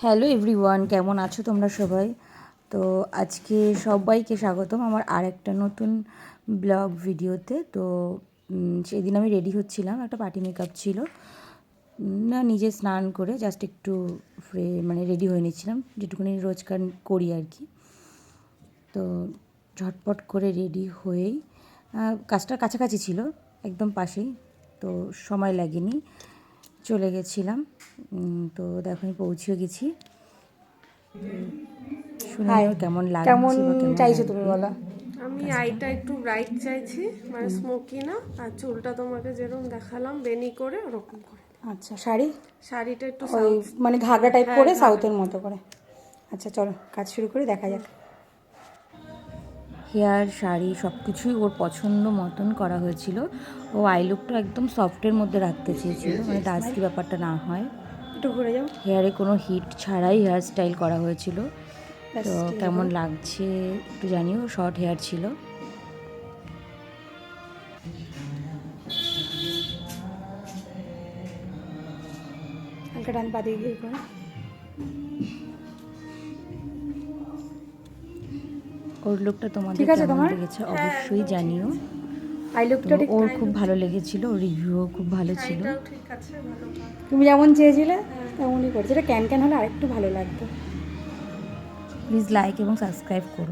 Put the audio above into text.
Hello everyone, কেমন আছো তোমরা সবাই? তো আজকে সবাইকে স্বাগতম আমার আর একটা নতুন ব্লগ ভিডিওতে। তো সেদিন আমি রেডি হচ্ছিলাম, একটা পার্টি মেকআপ ছিল না, নিজে স্নান করে জাস্ট একটু রেডি হয়ে নিচ্ছিলাম, যেটুকুনি রোজকার করি আর কি। তো ঝটপট করে রেডি হয়েই কাজটার কাছাকাছি ছিল, একদম পাশেই, তো সময় লাগেনি, চলে গেছিলাম। তো দেখো আমি পৌঁছেও গেছি। শুনে নিও কেমন লাগছে কেমন বা কেমন চাইছো লাগবে। তুমি বলো? আমি আইটা একটু ব্রাইট চাইছি, মানে স্মোকি না, আর চুলটা তোমাকে যেরকম দেখালাম বেনি করে ওরকম করে। আচ্ছা, শাড়ি শাড়িটা একটু ওই সাউথ, মানে ঘাগরা টাইপ হ্যাঁ, করে, ঘাগরা। সাউথের মতো করে। আচ্ছা চলো কাজ শুরু করে দেখা যাক। হেয়ার, শাড়ি সব কিছুই ওর পছন্দ মতন করা হয়েছিল। ও আই লুকটা একদম সফটের মধ্যে রাখতে চেয়েছিল, মানে ডাস্কি ব্যাপারটা না হয়। একটু ঘুরে যাও। হেয়ারে কোনো হিট ছাড়াই হেয়ার স্টাইল করা হয়েছিল। ব্যাস, তো ঠিক আছে, কেমন করো। লাগছে একটু জানিও। শর্ট হেয়ার ছিল। হালকা ডান পা দিয়ে গিয়ে করো। ওর লুকটা তোমাদের ঠিক আছে কেমন তোমার? লেগেছে অবশ্যই জানিও। আই তো লুকটা ঠিক ওর খুব ভালো লেগেছিল, ওর রিভিউও খুব ভালো ছিল। শাড়িটাও ঠিক আছে, ভালো। তুমি যেমন চেয়েছিলে তেমনই করছো। এটা ক্যান ক্যান হলে আরেকটু ভালো লাগতো। প্লিজ লাইক এবং সাবস্ক্রাইব করো।